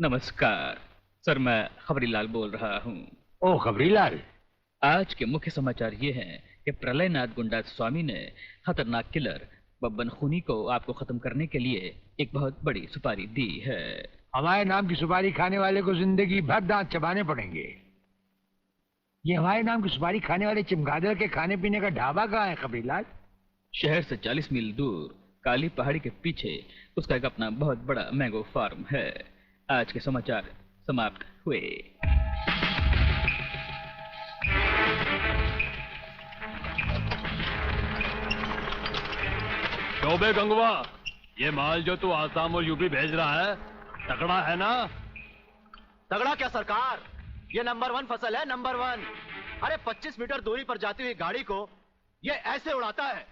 नमस्कार सर, मैं खबरीलाल बोल रहा हूँ। ओ खबरीलाल, आज के मुख्य समाचार ये हैं कि प्रलयनाथ गुंडा स्वामी ने खतरनाक किलर बब्बन खूनी को आपको खत्म करने के लिए एक बहुत बड़ी सुपारी दी है। हमारे नाम की सुपारी खाने वाले को जिंदगी भर दांत चबाने पड़ेंगे। ये हमारे नाम की सुपारी खाने वाले चमगादड़ के खाने पीने का ढाबा कहाँ है खबरीलाल? शहर से 40 मील दूर काली पहाड़ी के पीछे उसका एक अपना बहुत बड़ा मैंगो फार्म है। आज के समाचार समाप्त हुए। चौबे गंगवा, ये माल जो तू आसाम और यूपी भेज रहा है तगड़ा है ना? तगड़ा क्या सरकार, ये नंबर 1 फसल है, नंबर 1। अरे 25 मीटर दूरी पर जाती हुई गाड़ी को ये ऐसे उड़ाता है।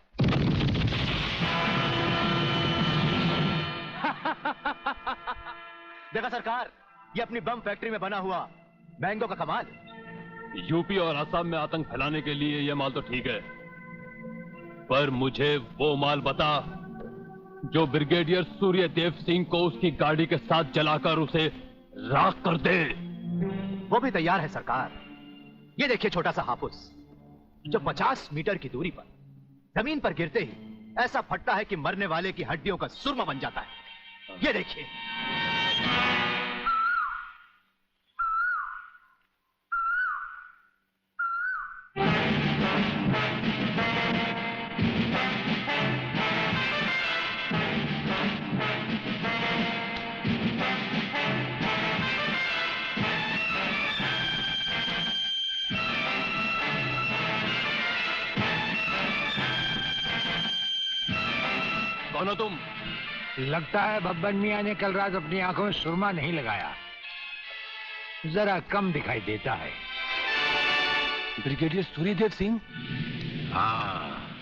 देखा सरकार, ये अपनी बम फैक्ट्री में बना हुआ मैंगो का कमाल। यूपी और असम में आतंक फैलाने के लिए ये माल तो ठीक है, पर मुझे वो माल बता जो ब्रिगेडियर सूर्यदेव सिंह को उसकी गाड़ी के साथ जलाकर उसे राख कर दे। वो भी तैयार है सरकार। ये देखिए छोटा सा हापुस जो 50 मीटर की दूरी पर जमीन पर गिरते ही ऐसा फटता है कि मरने वाले की हड्डियों का सुरमा बन जाता है। ये देखिए। कौन हो तुम? लगता है बब्बन मियां ने कल रात अपनी आंखों में सुरमा नहीं लगाया, जरा कम दिखाई देता है। ब्रिगेडियर सूर्यदेव सिंह? हाँ,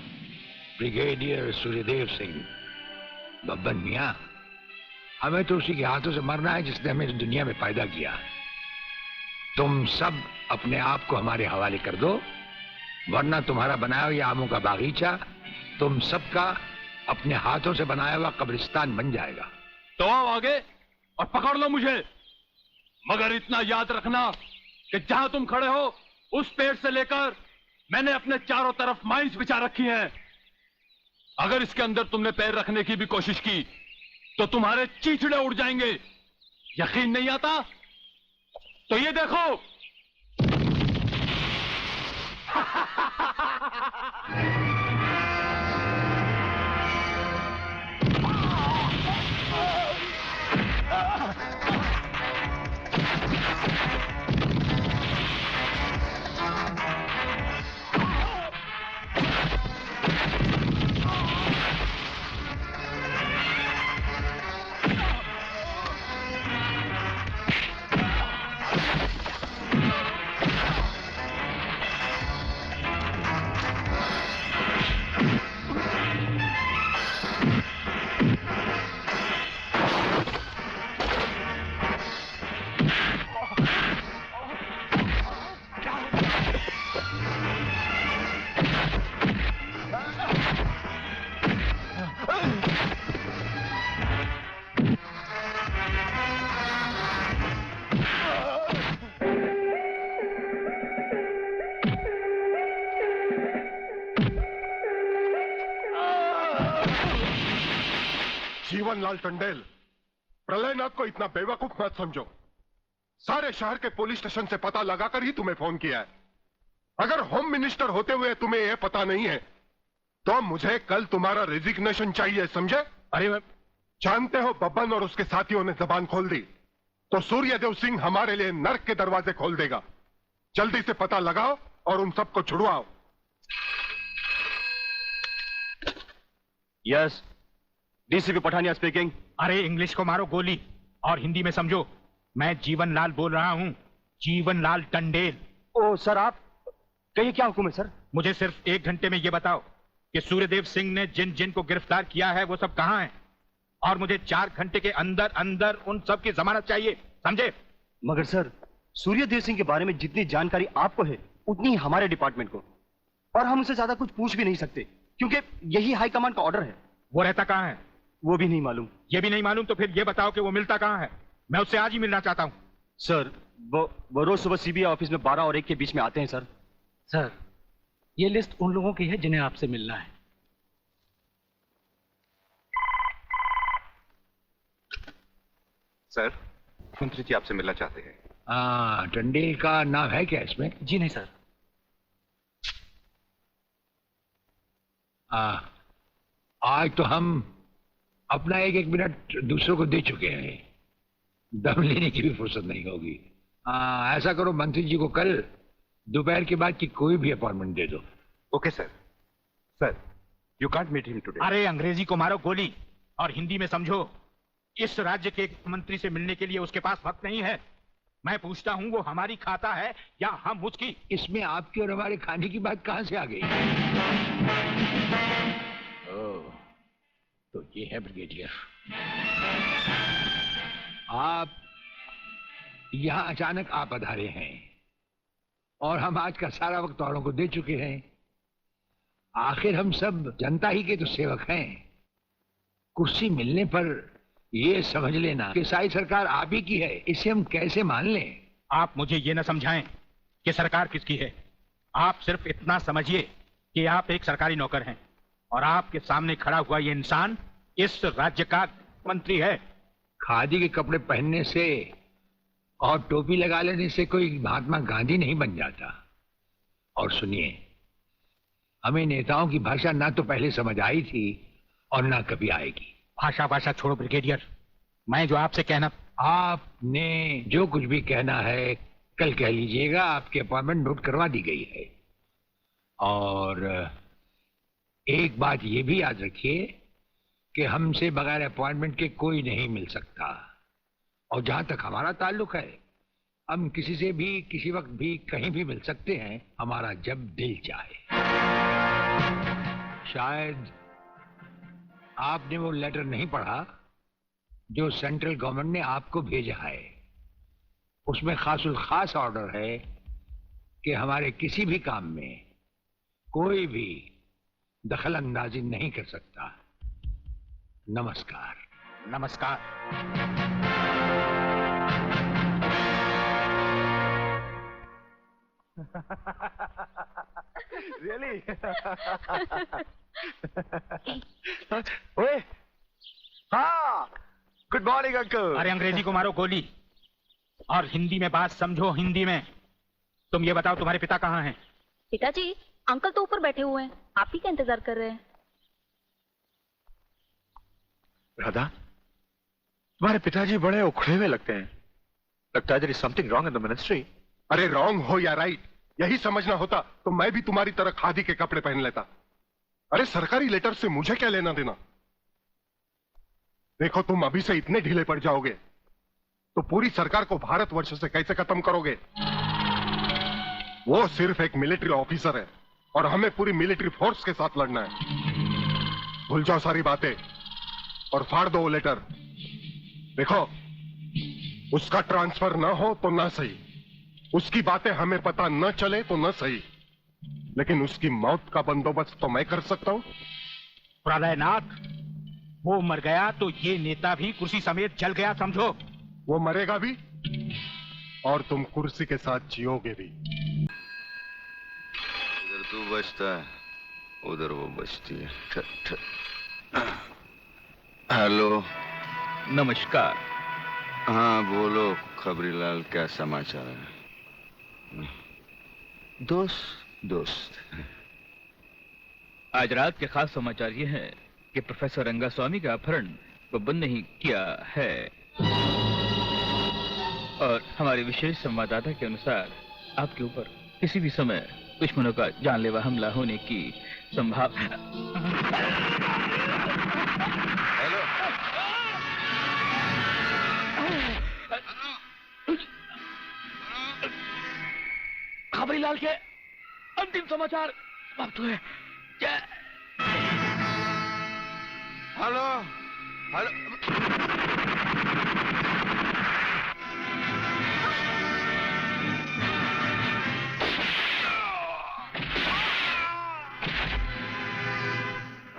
ब्रिगेडियर सूर्यदेव सिंह। बब्बन मियां, हमें तो उसी के हाथों से मरना है जिसने हमें इस दुनिया में पैदा किया। तुम सब अपने आप को हमारे हवाले कर दो, वरना तुम्हारा बनाया हुआ आमों का बागीचा तुम सबका अपने हाथों से बनाया हुआ कब्रिस्तान बन जाएगा। तो आओ आगे और पकड़ लो मुझे, मगर इतना याद रखना कि जहां तुम खड़े हो उस पेड़ से लेकर मैंने अपने चारों तरफ माइंस बिछा रखी हैं। अगर इसके अंदर तुमने पैर रखने की भी कोशिश की तो तुम्हारे चीचड़े उड़ जाएंगे। यकीन नहीं आता तो ये देखो। जीवनलाल टंडेल, प्रलयनाथ को इतना बेवकूफ मत समझो। सारे शहर के पुलिस स्टेशन से पता लगाकर ही तुम्हें फोन किया है। अगर होम मिनिस्टर होते हुए तुम्हें यह पता नहीं है तो मुझे कल तुम्हारा रेजिग्नेशन चाहिए, समझे? अरे मैं जानते हो बब्बन और उसके साथियों ने जबान खोल दी तो सूर्यदेव सिंह हमारे लिए नर्क के दरवाजे खोल देगा। जल्दी से पता लगाओ और उन सबको छुड़वाओ। Yes, DCP Pathania speaking. अरे इंग्लिश को मारो गोली और हिंदी में समझो। मैं जीवनलाल बोल रहा हूँ, जीवनलाल टंडेल। ओ सर, आप कहिए क्या हुक्म है सर? मुझे सिर्फ 1 घंटे में ये बताओ कि सूर्यदेव सिंह ने जिन जिन को गिरफ्तार किया है वो सब कहाँ हैं, और मुझे 4 घंटे के अंदर अंदर उन सब की जमानत चाहिए, समझे? मगर सर, सूर्यदेव सिंह के बारे में जितनी जानकारी आपको है उतनी ही हमारे डिपार्टमेंट को, और हम उसे ज्यादा कुछ पूछ भी नहीं सकते क्योंकि यही हाई कमांड का ऑर्डर है। वो रहता कहाँ है? वो भी नहीं मालूम। ये भी नहीं मालूम तो फिर ये बताओ कि वो मिलता कहाँ है? मैं उससे आज ही मिलना चाहता हूं। सर वो रोज सुबह सीबीआई ऑफिस में 12 और 1 के बीच में आते हैं सर। सर, ये लिस्ट उन लोगों की है जिन्हें आपसे मिलना है। सर, मंत्री जी आपसे मिलना चाहते हैं। हाँ, टंडेल का नाम है क्या इसमें? जी नहीं सर। आज तो हम अपना एक एक मिनट दूसरों को दे चुके हैं, दम लेने की भी फुर्सत नहीं होगी। ऐसा करो, मंत्री जी को कल दोपहर के बाद की कोई भी अपॉइंटमेंट दे दो। Okay sir. Sir, you can't meet him today. अरे अंग्रेजी को मारो गोली और हिंदी में समझो। इस राज्य के मंत्री से मिलने के लिए उसके पास वक्त नहीं है। मैं पूछता हूं वो हमारी खाता है या हम उसकी? इसमें आपकी और हमारे खाने की बात कहां से आ गई? ओह, तो ये है ब्रिगेडियर। आप यहां अचानक आ पधारे हैं और हम आज का सारा वक्त औरों को दे चुके हैं। आखिर हम सब जनता ही के तो सेवक हैं। कुर्सी मिलने पर ये समझ लेना कि सारी सरकार आप ही की है, इसे हम कैसे मान लें? आप मुझे ये न समझाएं कि सरकार किसकी है। आप सिर्फ इतना समझिए कि आप एक सरकारी नौकर हैं और आपके सामने खड़ा हुआ ये इंसान इस राज्य का मंत्री है। खादी के कपड़े पहनने से और टोपी लगा लेने से कोई महात्मा गांधी नहीं बन जाता। और सुनिए, हमें नेताओं की भाषा ना तो पहले समझ आई थी और ना कभी आएगी। भाषा छोड़ो ब्रिगेडियर, मैं जो आपसे कहना। आपने जो कुछ भी कहना है कल कह लीजिएगा। आपकी अपॉइंटमेंट नोट करवा दी गई है। और एक बात ये भी याद रखिए कि हमसे बगैर अपॉइंटमेंट के कोई नहीं मिल सकता। और जहां तक हमारा ताल्लुक है, हम किसी से भी किसी वक्त भी कहीं भी मिल सकते हैं, हमारा जब दिल चाहे। शायद आपने वो लेटर नहीं पढ़ा जो सेंट्रल गवर्नमेंट ने आपको भेजा है। उसमें खासुल खास ऑर्डर है कि हमारे किसी भी काम में कोई भी दखल अंदाजी नहीं कर सकता। नमस्कार। नमस्कार। रियली? ओए, हाँ, गुड मॉर्निंग अंकल। अरे अंग्रेजी को मारो गोली और हिंदी में बात समझो। हिंदी में तुम ये बताओ तुम्हारे पिता कहाँ हैं? पिताजी, अंकल तो ऊपर बैठे हुए हैं, आप ही का इंतजार कर रहे हैं। राधा, तुम्हारे पिताजी बड़े उखड़े हुए लगते हैं। लगता है there is something wrong in the ministry। अरे रॉन्ग हो या राइट, यही समझना होता तो मैं भी तुम्हारी तरह खादी के कपड़े पहन लेता। अरे सरकारी लेटर से मुझे क्या लेना देना? देखो, तुम अभी से इतने ढीले पड़ जाओगे तो पूरी सरकार को भारतवर्ष से कैसे खत्म करोगे? वो सिर्फ एक मिलिट्री ऑफिसर है और हमें पूरी मिलिट्री फोर्स के साथ लड़ना है। भूल जाओ सारी बातें और फाड़ दो वो लेटर। देखो, उसका ट्रांसफर ना हो तो ना सही, उसकी बातें हमें पता न चले तो न सही, लेकिन उसकी मौत का बंदोबस्त तो मैं कर सकता हूं। प्रलयनाथ, वो मर गया तो ये नेता भी कुर्सी समेत जल गया, समझो। वो मरेगा भी और तुम कुर्सी के साथ जियोगे भी। इधर तू बचता है, उधर वो बचती है। हेलो। नमस्कार। हाँ बोलो खबरीलाल, क्या समाचार है? दोस्त आज रात के खास समाचार ये हैं कि प्रोफेसर रंगास्वामी का अपहरण बब्बन ने ही किया है और हमारे विशेष संवाददाता के अनुसार आपके ऊपर किसी भी समय दुश्मनों का जानलेवा हमला होने की संभावना। हेलो। खबरीलाल के अंतिम समाचार समाप्त हुए। Hello hello.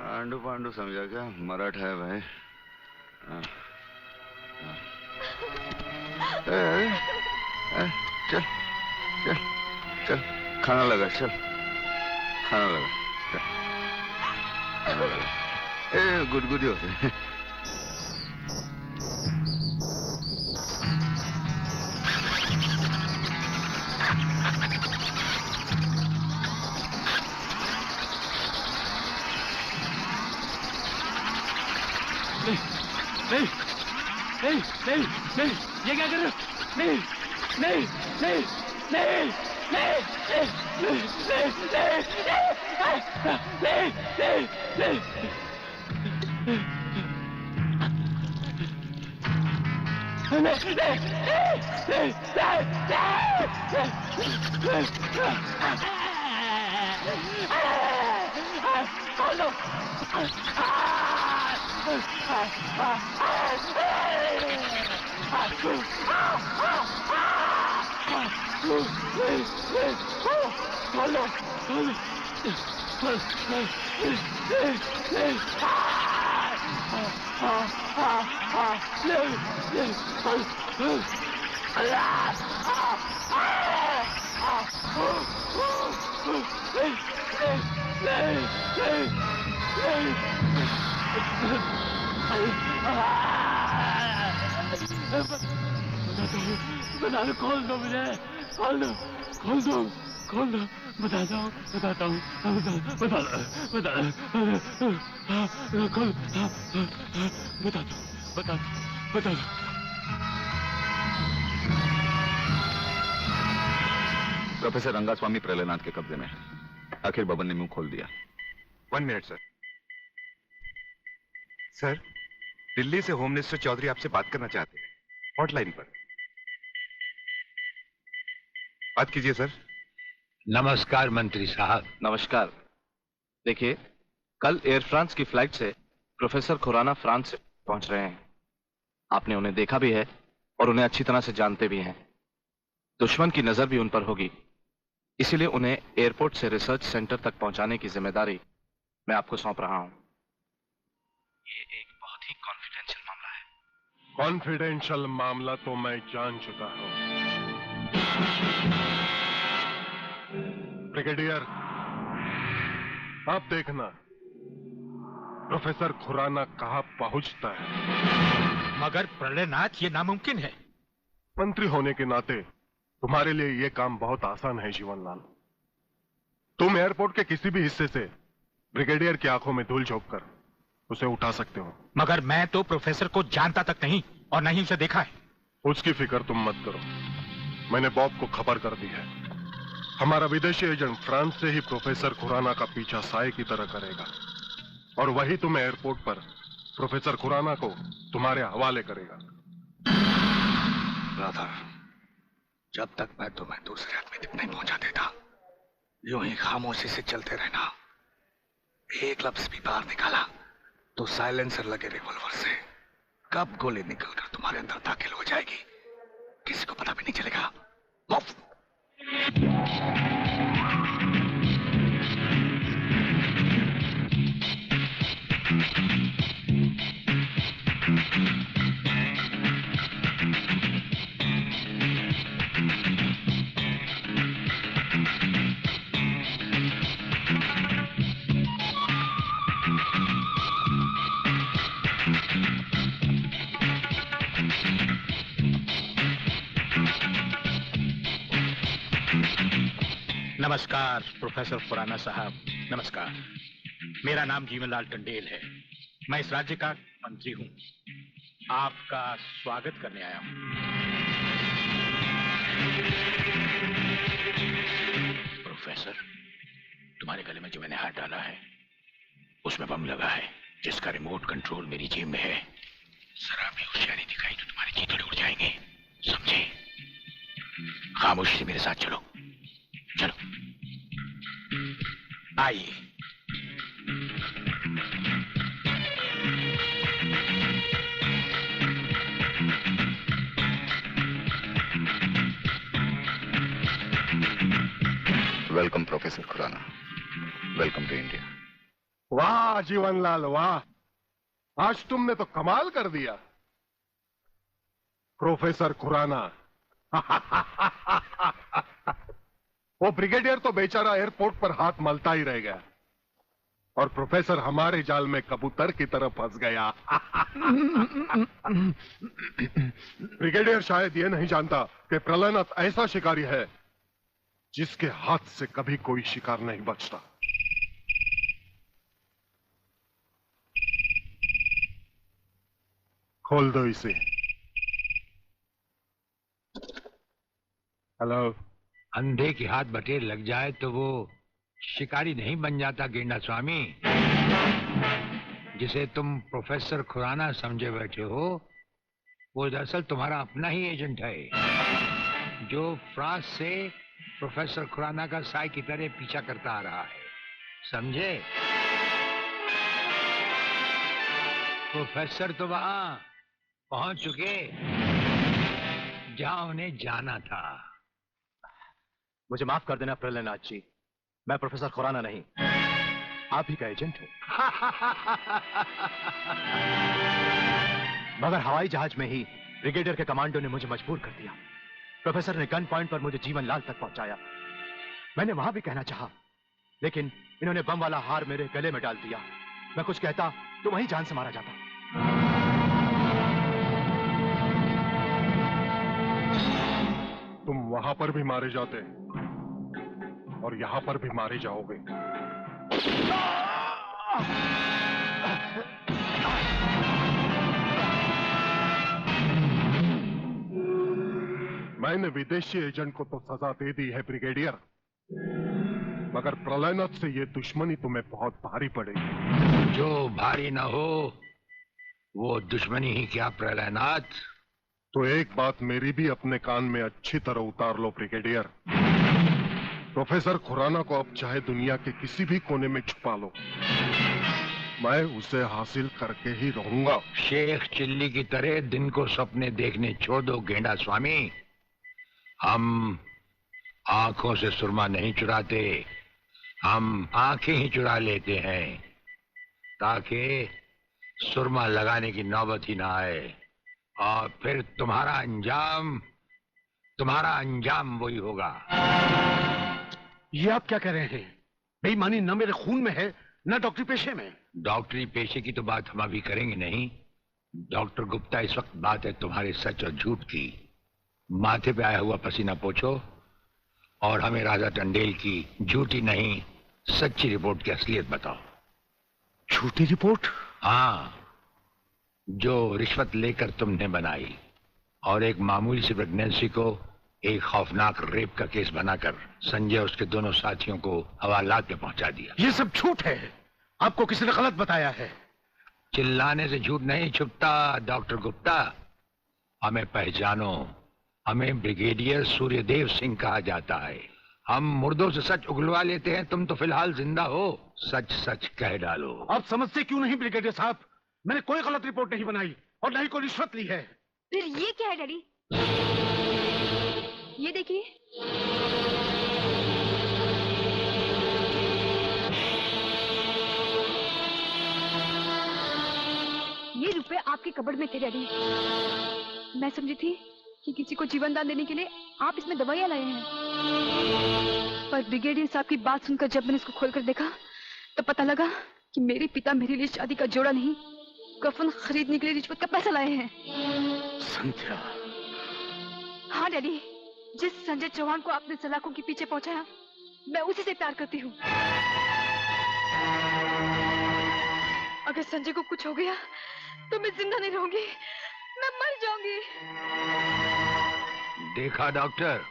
आंडू पांडू समझा क्या? मराठा है भाई। हाँ। चल चल चल, खाना लगा, चल खाना लगा, चल खाना लगा। गुदगुदी होते हैं। नहीं नहीं नहीं नहीं, ये क्या कर रहे हो? नहीं नहीं नहीं नहीं नहीं नहीं नहीं नहीं बता दो, खोल दो मुझे, खोल दो, खोल दो, खोल दो, बताता हूँ, बताता हूँ, बता दो, बता दो, खोल, बता दो, बता दो, बता दो। प्रोफेसर रंगास्वामी प्रलयनाथ के कब्जे में है। आखिर बबन ने मुंह खोल दिया। 1 मिनट सर। सर, दिल्ली से होम मिनिस्टर चौधरी आपसे बात करना चाहते हैं, हॉटलाइन पर। बात कीजिए सर। नमस्कार मंत्री साहब। नमस्कार। देखिए, कल एयर फ्रांस की फ्लाइट से प्रोफेसर खुराना फ्रांस से पहुंच रहे हैं। आपने उन्हें देखा भी है और उन्हें अच्छी तरह से जानते भी हैं। दुश्मन की नजर भी उन पर होगी, इसीलिए उन्हें एयरपोर्ट से रिसर्च सेंटर तक पहुंचाने की जिम्मेदारी मैं आपको सौंप रहा हूं। ये एक बहुत ही कॉन्फिडेंशियल मामला है। कॉन्फिडेंशियल मामला तो मैं जान चुका हूं। ब्रिगेडियर, आप देखना प्रोफेसर खुराना कहां पहुंचता है। मगर प्रलयनाथ, ये नामुमकिन है। मंत्री होने के नाते तुम्हारे लिए यह काम बहुत आसान है जीवनलाल। तुम एयरपोर्ट के किसी भी हिस्से से ब्रिगेडियर की आंखों में धूल झोंककर उसे उठा सकते हो। मगर मैं तो प्रोफेसर को जानता तक नहीं और नहीं उसे देखा है। उसकी फिक्र तुम मत करो, मैंने बॉब को खबर कर दी है। हमारा विदेशी एजेंट फ्रांस से ही प्रोफेसर खुराना का पीछा साए की तरह करेगा और वही तुम्हें एयरपोर्ट पर प्रोफेसर खुराना को तुम्हारे हवाले करेगा। राधा, जब तक मैं तुम्हें दूसरे आदमी तक नहीं पहुंचा देता, यूं ही खामोशी से चलते रहना। एक लफ्ज भी बाहर निकाला तो साइलेंसर लगे रिवॉल्वर से कब गोली निकलकर तुम्हारे अंदर दाखिल हो जाएगी किसी को पता भी नहीं चलेगा। नमस्कार प्रोफेसर खुराना साहब, नमस्कार। मेरा नाम जीवनलाल टंडेल है। मैं इस राज्य का मंत्री हूं। आपका स्वागत करने आया हूं। प्रोफेसर, तुम्हारे गले में जो मैंने हाथ डाला है उसमें बम लगा है जिसका रिमोट कंट्रोल मेरी जेब में है। जरा भी होशियारी दिखाई तो तुम्हारे चीथड़े उड़ जाएंगे, समझे? खामोशी से मेरे साथ चलो, चलो आइए। Welcome professor Khurana, welcome to India. वाह जीवनलाल वाह, आज तुमने तो कमाल कर दिया। प्रोफेसर खुराना वो ब्रिगेडियर तो बेचारा एयरपोर्ट पर हाथ मलता ही रह गया और प्रोफेसर हमारे जाल में कबूतर की तरह फंस गया। ब्रिगेडियर शायद ये नहीं जानता कि प्रलयनाथ ऐसा शिकारी है जिसके हाथ से कभी कोई शिकार नहीं बचता। खोल दो इसे। हेलो। अंधे के हाथ बटेर लग जाए तो वो शिकारी नहीं बन जाता गेंडा स्वामी। जिसे तुम प्रोफेसर खुराना समझे बैठे हो वो दरअसल तुम्हारा अपना ही एजेंट है जो फ्रांस से प्रोफेसर खुराना का साई की तरह पीछा करता आ रहा है, समझे? प्रोफेसर तो वहां पहुंच चुके जहां उन्हें जाना था। मुझे माफ कर देना प्रलयनाथ जी, मैं प्रोफेसर खुराना नहीं, आप ही का एजेंट हूं। मगर हवाई जहाज में ही ब्रिगेडियर के कमांडो ने मुझे मजबूर कर दिया। प्रोफेसर ने गन पॉइंट पर मुझे जीवन लाल तक पहुंचाया। मैंने वहां भी कहना चाहा, लेकिन इन्होंने बम वाला हार मेरे गले में डाल दिया। मैं कुछ कहता तो वहीं जान से मारा जाता। तुम वहां पर भी मारे जाते और यहां पर भी मारे जाओगे। मैंने विदेशी एजेंट को तो सजा दे दी है ब्रिगेडियर, मगर प्रलयनाथ से ये दुश्मनी तुम्हें बहुत भारी पड़ेगी। जो भारी ना हो वो दुश्मनी ही क्या प्रलयनाथ। तो एक बात मेरी भी अपने कान में अच्छी तरह उतार लो ब्रिगेडियर। प्रोफेसर खुराना को अब चाहे दुनिया के किसी भी कोने में छुपा लो, मैं उसे हासिल करके ही रहूंगा। शेख चिल्ली की तरह दिन को सपने देखने छोड़ दो गेंडा स्वामी। हम आंखों से सुरमा नहीं चुराते, हम आंखें ही चुरा लेते हैं ताकि सुरमा लगाने की नौबत ही ना आए और फिर तुम्हारा अंजाम वही होगा। ये आप क्या कह रहे हैं? बेईमानी न मेरे खून में है न डॉक्टरी पेशे में। डॉक्टरी पेशे की तो बात हम अभी करेंगे नहीं। डॉक्टर गुप्ता, इस वक्त बात है तुम्हारे सच और झूठ की। माथे पे आया हुआ पसीना पोछो और हमें राजा टंडेल की झूठी नहीं सच्ची रिपोर्ट की असलियत बताओ। झूठी रिपोर्ट? हाँ, जो रिश्वत लेकर तुमने बनाई और एक मामूली सी प्रेगनेंसी को एक खौफनाक रेप का केस बनाकर संजय और उसके दोनों साथियों को हवालात में पहुंचा दिया। ये सब झूठ है, आपको किसी ने गलत बताया है। चिल्लाने से झूठ नहीं छुपता डॉक्टर गुप्ता। हमें पहचानो, हमें ब्रिगेडियर सूर्यदेव सिंह कहा जाता है। हम मुर्दों से सच उगलवा लेते हैं, तुम तो फिलहाल जिंदा हो। सच सच कह डालो। आप समझते क्यों नहीं ब्रिगेडियर साहब? मैंने कोई गलत रिपोर्ट नहीं बनाई और न ही कोई रिश्वत ली है। फिर ये क्या है डैडी? ये देखिए। ये रुपए आपके कबड़ में थे डैडी। मैं समझी थी कि किसी को जीवन दान देने के लिए आप इसमें दवाइयां लाए हैं, पर ब्रिगेडियर साहब की बात सुनकर जब मैंने इसको खोलकर देखा तो पता लगा कि मेरे पिता मेरे लिए शादी का जोड़ा नहीं, कफन खरीदने के लिए रिश्वत का पैसा लाए हैं। संध्या। हाँ डैडी, जिस संजय चौहान को आपने सलाखों के पीछे पहुंचाया, मैं उसी से प्यार करती हूँ। अगर संजय को कुछ हो गया तो मैं जिंदा नहीं रहूंगी, मैं मर जाऊंगी। देखा डॉक्टर,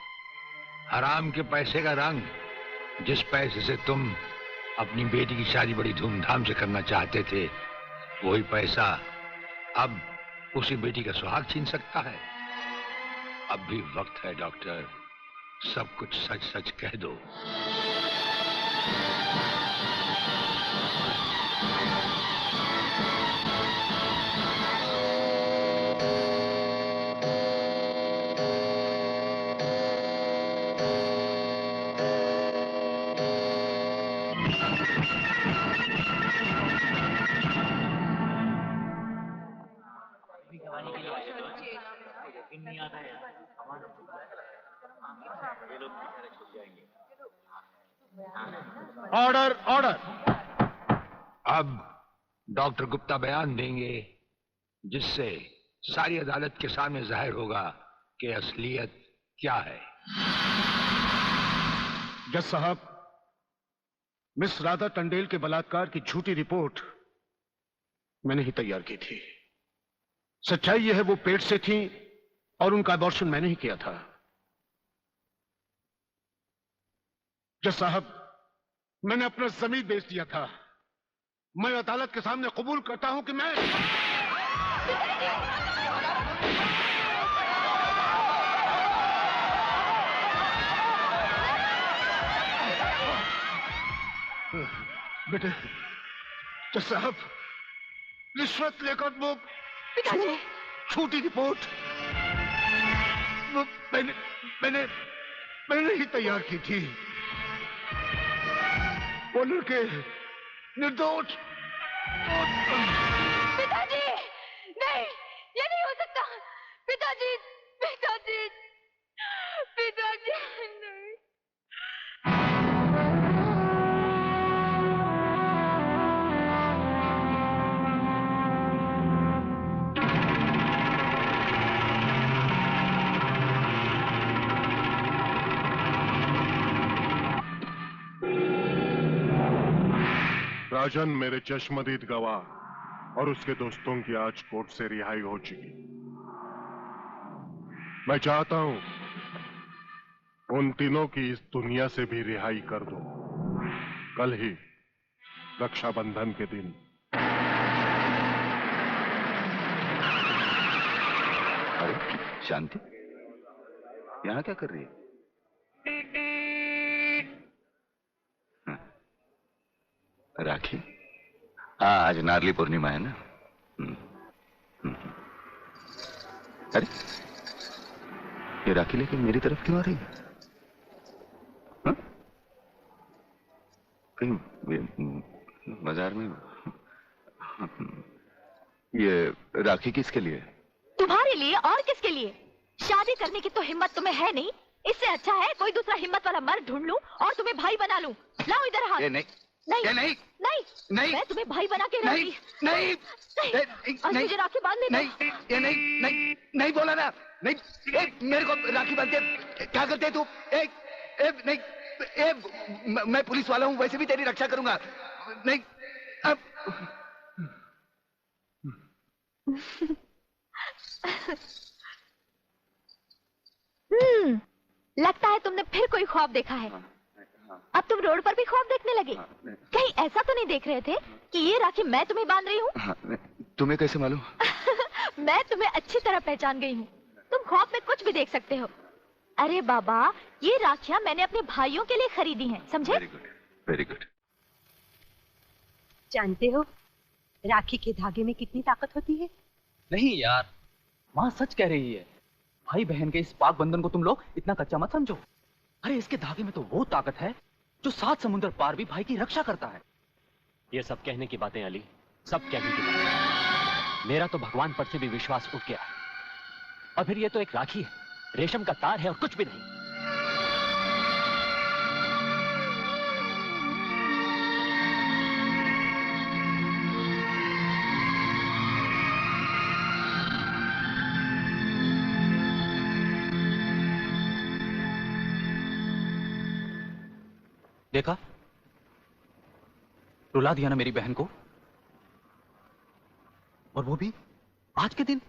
हराम के पैसे का रंग। जिस पैसे से तुम अपनी बेटी की शादी बड़ी धूमधाम से करना चाहते थे, वही पैसा अब उसी बेटी का सुहाग छीन सकता है। अब भी वक्त है डॉक्टर, सब कुछ सच सच कह दो। नहीं आता है। Order order. अब डॉक्टर गुप्ता बयान देंगे जिससे सारी अदालत के सामने जाहिर होगा कि असलियत क्या है। जज साहब, मिस राधा टंडेल के बलात्कार की झूठी रिपोर्ट मैंने ही तैयार की थी। सच्चाई यह है वो पेट से थी और उनका अबॉर्शन मैंने ही किया था। जज साहब, मैंने अपना जमीन बेच दिया था। मैं अदालत के सामने कबूल करता हूं कि मैं बेटे, जज साहब, रिश्वत लेकर वो छोटी रिपोर्ट वो मैंने ही तैयार की थी। वो लड़के निर्दोष। पिताजी, नहीं, ये नहीं हो सकता। पिताजी, पिताजी, पिताजी, नहीं। राजन मेरे चश्मदीद गवाह और उसके दोस्तों की आज कोर्ट से रिहाई हो चुकी। मैं चाहता हूं उन तीनों की इस दुनिया से भी रिहाई कर दो। कल ही रक्षाबंधन के दिन। अरे शांति, यहां क्या कर रही है? राखी, हाँ आज नारली पूर्णिमा है ना। अरे ये राखी लेके मेरी तरफ क्यों आ रही है? हाँ? कहीं बाजार में ये राखी किसके लिए? तुम्हारे लिए और किसके लिए? शादी करने की तो हिम्मत तुम्हें है नहीं। इससे अच्छा है कोई दूसरा हिम्मत वाला मर्द ढूंढ लूं और तुम्हें भाई बना लूं। लाओ इधर हाथ। नहीं नहीं नहीं नहीं नहीं, मैं तुम्हें भाई बना के नहीं नहीं और मुझे राखी बांधने दो। नहीं, ये नहीं बोला ना। नहीं, मेरे को राखी बांधते क्या करते तू? नहीं, मैं पुलिस वाला हूँ, वैसे भी तेरी रक्षा करूंगा। नहीं अब लगता है तुमने फिर कोई ख्वाब देखा है। अब तुम रोड पर भी ख्वाब देखने लगे। कहीं ऐसा तो नहीं देख रहे थे कि ये राखी मैं तुम्हें बांध रही हूँ? तुम्हें कैसे मालूम? मैं तुम्हें अच्छी तरह पहचान गई हूँ। तुम ख्वाब में कुछ भी देख सकते हो। अरे बाबा, ये राखियां मैंने अपने भाइयों के लिए खरीदी हैं, समझे? Very good, very good. जानते हो राखी के धागे में कितनी ताकत होती है? नहीं यार, माँ सच कह रही है। भाई बहन के इस पाक बंधन को तुम लोग इतना कच्चा मत समझो। अरे इसके धागे में तो वो ताकत है जो 7 समुद्र पार भी भाई की रक्षा करता है। ये सब कहने की बातें अली, सब कहने की बातें। मेरा तो भगवान पर से भी विश्वास उठ गया है। और फिर ये तो एक राखी है, रेशम का तार है और कुछ भी नहीं। देखा, रुला दिया ना मेरी बहन को, और वो भी आज के दिन।